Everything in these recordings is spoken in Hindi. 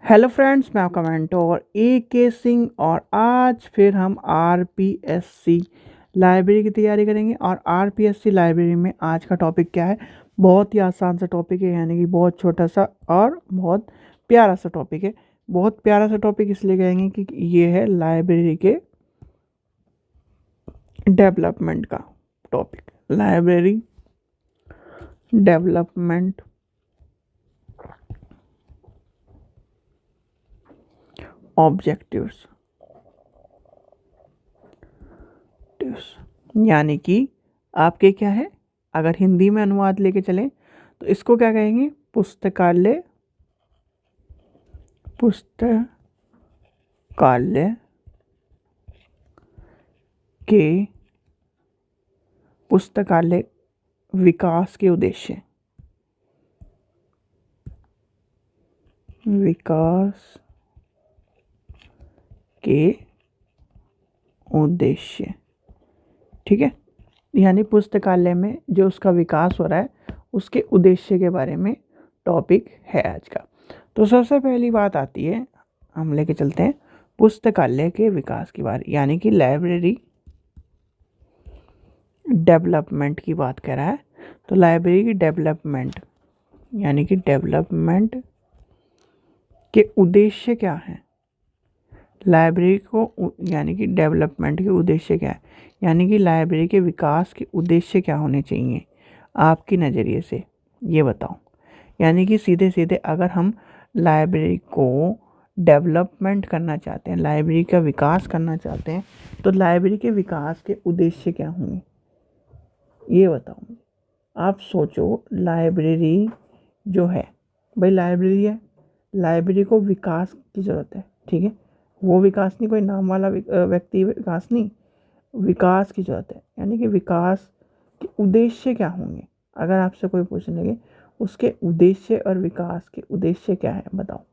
हेलो फ्रेंड्स, मैं आपका मेंटोर AK सिंह और आज फिर हम RPSC लाइब्रेरी की तैयारी करेंगे। और RPSC लाइब्रेरी में आज का टॉपिक क्या है? बहुत ही आसान सा टॉपिक है, यानी कि बहुत छोटा सा और बहुत प्यारा सा टॉपिक है। बहुत प्यारा सा टॉपिक इसलिए कहेंगे कि ये है लाइब्रेरी के डेवलपमेंट का टॉपिक। लाइब्रेरी डेवलपमेंट ऑब्जेक्टिव्स, यानी कि आपके क्या है, अगर हिंदी में अनुवाद लेके चलें तो इसको क्या कहेंगे? पुस्तकालय के पुस्तकालय विकास के उद्देश्य, ठीक है। यानी पुस्तकालय में जो उसका विकास हो रहा है उसके उद्देश्य के बारे में टॉपिक है आज का। तो सबसे पहली बात आती है, हम लेके चलते हैं पुस्तकालय के विकास की बात, यानी कि लाइब्रेरी डेवलपमेंट की बात कर रहा है। तो लाइब्रेरी की डेवलपमेंट यानी कि डेवलपमेंट के उद्देश्य क्या है? लाइब्रेरी को यानी कि डेवलपमेंट के उद्देश्य क्या है, यानी कि लाइब्रेरी के विकास के उद्देश्य क्या होने चाहिए आपकी नज़रिए से, ये बताओ। यानी कि सीधे सीधे अगर हम लाइब्रेरी को डेवलपमेंट करना चाहते हैं, लाइब्रेरी का विकास करना चाहते हैं, तो लाइब्रेरी के विकास के उद्देश्य क्या होंगे ये बताओ। आप सोचो, लाइब्रेरी जो है, भाई लाइब्रेरी है, लाइब्रेरी को विकास की ज़रूरत है, ठीक है। वो विकास नहीं कोई नाम वाला व्यक्ति विकास नहीं, विकास की ज़रूरत है। यानी कि विकास के उद्देश्य क्या होंगे? अगर आपसे कोई पूछने लगे उसके उद्देश्य और विकास के उद्देश्य क्या है, बताओ।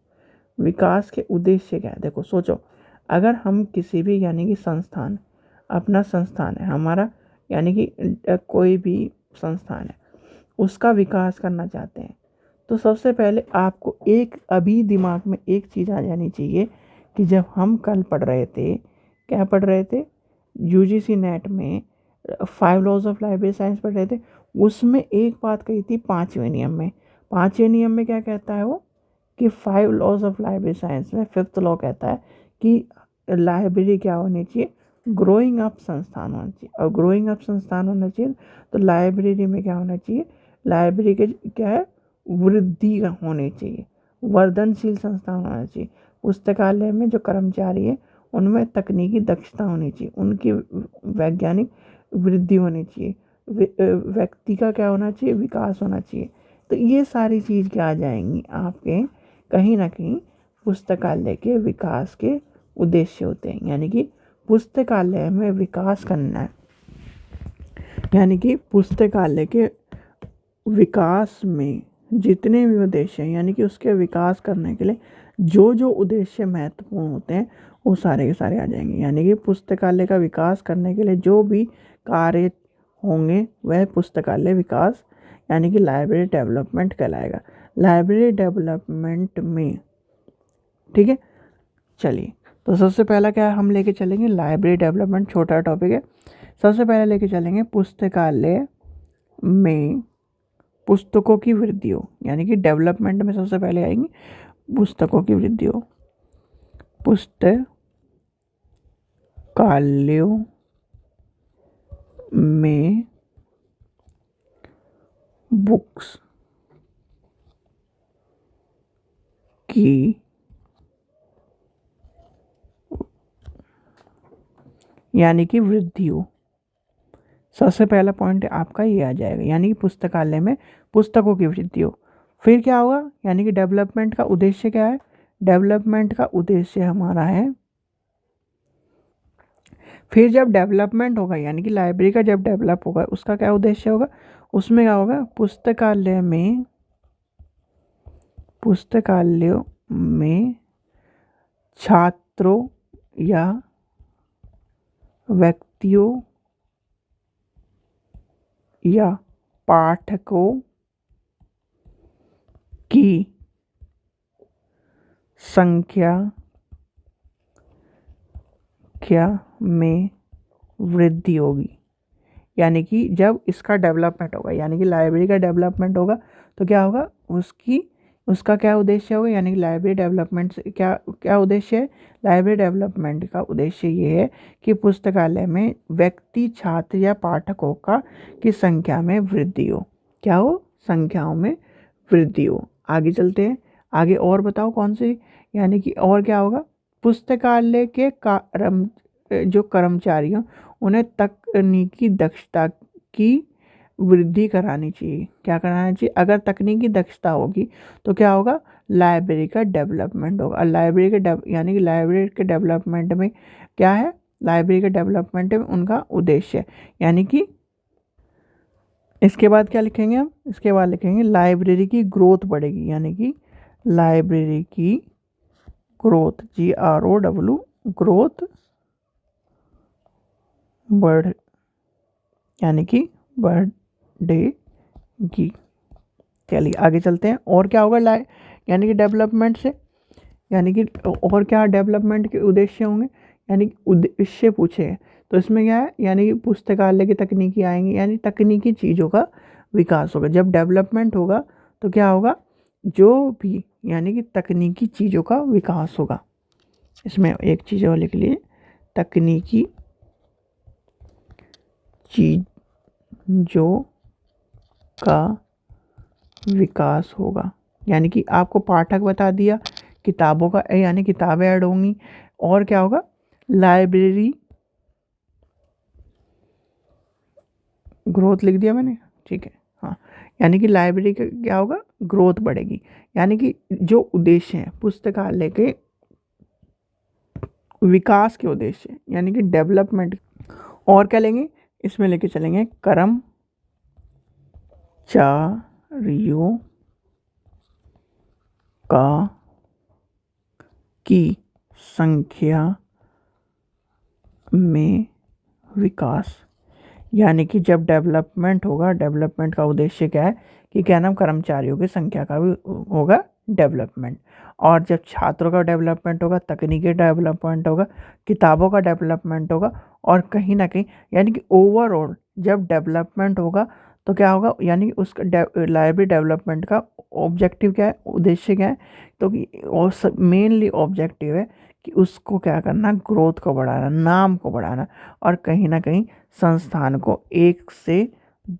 विकास के उद्देश्य क्या है? देखो सोचो, अगर हम किसी भी यानी कि संस्थान, अपना संस्थान है हमारा, यानी कि कोई भी संस्थान है, उसका विकास करना चाहते हैं, तो सबसे पहले आपको एक अभी दिमाग में एक चीज़ आ जानी चाहिए कि जब हम कल पढ़ रहे थे, क्या पढ़ रहे थे, UGC नेट में 5 लॉज ऑफ लाइब्रेरी साइंस पढ़ रहे थे। उसमें एक बात कही थी 5वें नियम में। 5वें नियम में क्या कहता है वो, कि 5 लॉज ऑफ लाइब्रेरी साइंस में 5th लॉ कहता है कि लाइब्रेरी क्या होनी चाहिए, ग्रोइंग अप संस्थान होना चाहिए। और ग्रोइंग अप संस्थान होना चाहिए तो लाइब्रेरी में क्या होना चाहिए, लाइब्रेरी के क्या है, वृद्धि होनी चाहिए, वर्धनशील संस्थान होना चाहिए। पुस्तकालय में जो कर्मचारी है उनमें तकनीकी दक्षता होनी चाहिए, उनकी वैज्ञानिक वृद्धि होनी चाहिए, व्यक्ति का क्या होना चाहिए, विकास होना चाहिए। तो ये सारी चीज़ क्या आ जाएंगी आपके कहीं ना कहीं पुस्तकालय के विकास के उद्देश्य होते हैं। यानी कि पुस्तकालय में विकास करना है, यानी कि पुस्तकालय के विकास में जितने भी उद्देश्य हैं, यानी कि उसके विकास करने के लिए जो जो उद्देश्य महत्वपूर्ण होते हैं वो सारे के सारे आ जाएंगे। यानी कि पुस्तकालय का विकास करने के लिए जो भी कार्य होंगे वह पुस्तकालय विकास यानी कि लाइब्रेरी डेवलपमेंट कहलाएगा। लाइब्रेरी डेवलपमेंट में, ठीक है। चलिए, तो सबसे पहला क्या हम लेके चलेंगे, लाइब्रेरी डेवलपमेंट छोटा टॉपिक है। सबसे पहले लेके चलेंगे पुस्तकालय में पुस्तकों की वृद्धि हो, यानी कि डेवलपमेंट में सबसे पहले आएंगी पुस्तकों की वृद्धि हो। पुस्तकालयों में बुक्स की यानी कि वृद्धि हो। सबसे पहला पॉइंट आपका ये आ जाएगा, यानी कि पुस्तकालय में पुस्तकों की वृद्धि हो। फिर क्या होगा, यानी कि डेवलपमेंट का उद्देश्य क्या है, डेवलपमेंट का उद्देश्य हमारा है, फिर जब डेवलपमेंट होगा यानी कि लाइब्रेरी का जब डेवलप होगा उसका क्या उद्देश्य होगा, उसमें क्या होगा, पुस्तकालयों में छात्रों या व्यक्तियों या पाठकों की संख्या में वृद्धि होगी। यानी कि जब इसका डेवलपमेंट होगा, यानी कि लाइब्रेरी का डेवलपमेंट होगा तो क्या होगा, उसका क्या उद्देश्य होगा, यानी कि लाइब्रेरी डेवलपमेंट से क्या क्या उद्देश्य है। लाइब्रेरी डेवलपमेंट का उद्देश्य ये है कि पुस्तकालय में व्यक्ति, छात्र या पाठकों की संख्या में वृद्धि हो। क्या हो, संख्याओं में वृद्धि हो। आगे चलते हैं, आगे और बताओ कौन सी, यानी कि और क्या होगा, पुस्तकालय के जो कर्मचारियों, उन्हें तकनीकी दक्षता की वृद्धि करानी चाहिए। क्या कराना चाहिए, अगर तकनीकी दक्षता होगी तो क्या होगा, लाइब्रेरी का डेवलपमेंट होगा। लाइब्रेरी के यानी कि लाइब्रेरी के डेवलपमेंट में क्या है, लाइब्रेरी के डेवलपमेंट में उनका उद्देश्य है। यानी कि इसके बाद क्या लिखेंगे हम, इसके बाद लिखेंगे लाइब्रेरी की ग्रोथ बढ़ेगी। यानी कि लाइब्रेरी की ग्रोथ, GROW, ग्रोथ बढ़, यानी कि बढ़ेगी। चलिए आगे चलते हैं, और क्या होगा यानी कि डेवलपमेंट से, यानी कि और क्या डेवलपमेंट के उद्देश्य होंगे, यानी कि उद्देश्य पूछे हैं तो इसमें क्या है, यानी कि पुस्तकालय की तकनीकी आएंगी, यानी तकनीकी चीज़ों का विकास होगा। जब डेवलपमेंट होगा तो क्या होगा, जो भी यानी कि तकनीकी चीज़ों का विकास होगा। इसमें एक चीज़ और लिख लिए, तकनीकी चीज़ों का विकास होगा। यानी कि आपको पाठक बता दिया, किताबों का यानी किताबें ऐड होंगी, और क्या होगा, लाइब्रेरी ग्रोथ लिख दिया मैंने, ठीक है, हाँ। यानी कि लाइब्रेरी का क्या होगा, ग्रोथ बढ़ेगी। यानी कि जो उद्देश्य हैं पुस्तकालय के विकास के उद्देश्य, यानी कि डेवलपमेंट। और क्या लेंगे, इसमें लेके चलेंगे कर्मचारियों की संख्या में विकास। यानी कि जब डेवलपमेंट होगा, डेवलपमेंट का उद्देश्य क्या है कि क्या नाम, कर्मचारियों की संख्या का भी होगा डेवलपमेंट। और जब छात्रों का डेवलपमेंट होगा, तकनीकी डेवलपमेंट होगा, किताबों का डेवलपमेंट होगा, और कहीं ना कहीं यानी कि ओवरऑल जब डेवलपमेंट होगा तो क्या होगा, यानी उसका लाइब्रेरी डेवलपमेंट का ऑब्जेक्टिव क्या है, उद्देश्य क्या है, तो कि मेनली ऑब्जेक्टिव है कि उसको क्या करना, ग्रोथ को बढ़ाना, नाम को बढ़ाना, और कहीं ना कहीं संस्थान को 1 से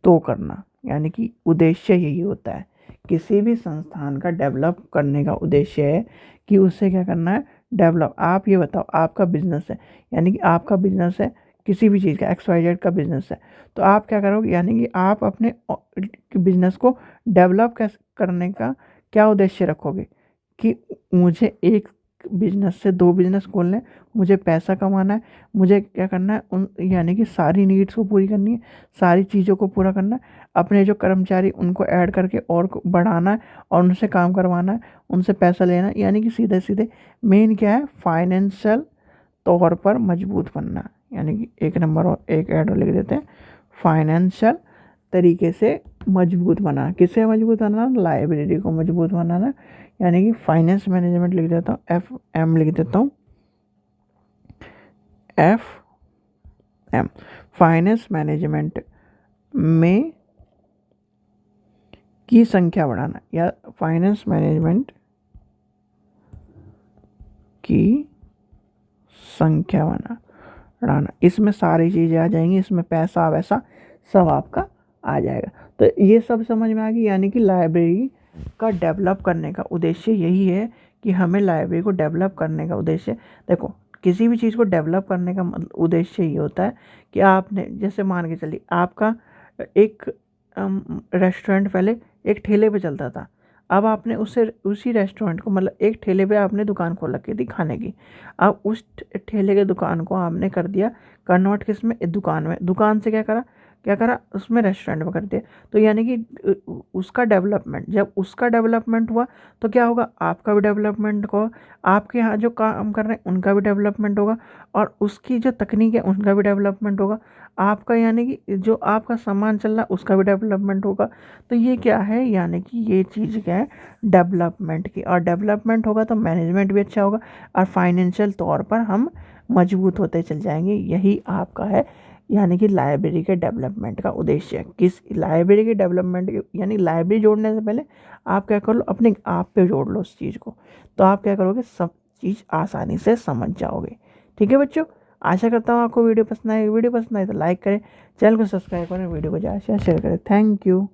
2 करना। यानी कि उद्देश्य यही होता है, किसी भी संस्थान का डेवलप करने का उद्देश्य है कि उससे क्या करना है, डेवलप। आप ये बताओ, आपका बिजनेस है, यानी कि आपका बिजनेस है किसी भी चीज़ का, XYZ का बिजनेस है, तो आप क्या करोगे, यानी कि आप अपने बिजनेस को डेवलप करने का क्या उद्देश्य रखोगे कि मुझे एक बिजनेस से 2 बिजनेस खोलने, मुझे पैसा कमाना है, मुझे क्या करना है, उन यानी कि सारी नीड्स को पूरी करनी है, सारी चीज़ों को पूरा करना है, अपने जो कर्मचारी उनको ऐड करके और बढ़ाना है, और उनसे काम करवाना है, उनसे पैसा लेना है। यानी कि सीधे सीधे मेन क्या है, फाइनेंशियल तौर पर मजबूत बनना। यानी कि एक नंबर और एक ऐड लिख देते हैं, फाइनेंशियल तरीके से मजबूत बनाना। किसे मजबूत बनाना, लाइब्रेरी को मजबूत बनाना। यानी कि फाइनेंस मैनेजमेंट लिख देता हूँ, FM लिख देता हूँ, FM, फाइनेंस मैनेजमेंट में की संख्या बढ़ाना, या फाइनेंस मैनेजमेंट की संख्या बढ़ाना। इसमें सारी चीज़ें आ जाएंगी, इसमें पैसा वैसा सब आपका आ जाएगा। तो ये सब समझ में आ गई। यानी कि लाइब्रेरी का डेवलप करने का उद्देश्य यही है कि हमें लाइब्रेरी को डेवलप करने का उद्देश्य, देखो किसी भी चीज़ को डेवलप करने का उद्देश्य ये होता है कि आपने, जैसे मान के चलिए आपका एक रेस्टोरेंट पहले एक ठेले पे चलता था, अब आपने उसी रेस्टोरेंट को, मतलब एक ठेले पे आपने दुकान खोल रखी थी खाने की, अब उस ठेले के दुकान को आपने कर दिया कन्वर्ट किस में, दुकान में। दुकान से क्या करा, क्या करा, उसमें रेस्टोरेंट में कर दिया। तो यानी कि उसका डेवलपमेंट, जब उसका डेवलपमेंट हुआ तो क्या होगा, आपका भी डेवलपमेंट होगा, आपके यहाँ जो काम कर रहे हैं उनका भी डेवलपमेंट होगा, और उसकी जो तकनीक है उनका भी डेवलपमेंट होगा, आपका यानी कि जो आपका सामान चल रहा है उसका भी डेवलपमेंट होगा। तो ये क्या है, यानी कि ये चीज़ क्या है, डेवलपमेंट की। और डेवलपमेंट होगा तो मैनेजमेंट भी अच्छा होगा, और फाइनेंशियल तौर पर हम मजबूत होते चल जाएंगे। यही आपका है यानी कि लाइब्रेरी के डेवलपमेंट का उद्देश्य। किस लाइब्रेरी के डेवलपमेंट के, यानी लाइब्रेरी जोड़ने से पहले आप क्या कर लो, अपने आप पे जोड़ लो उस चीज़ को, तो आप क्या करोगे, सब चीज़ आसानी से समझ जाओगे। ठीक है बच्चों, आशा करता हूँ आपको वीडियो पसंद आए। वीडियो पसंद आए तो लाइक करें, चैनल को सब्सक्राइब करें, वीडियो को ज़्यादा से ज़्यादा शेयर करें। Thank you.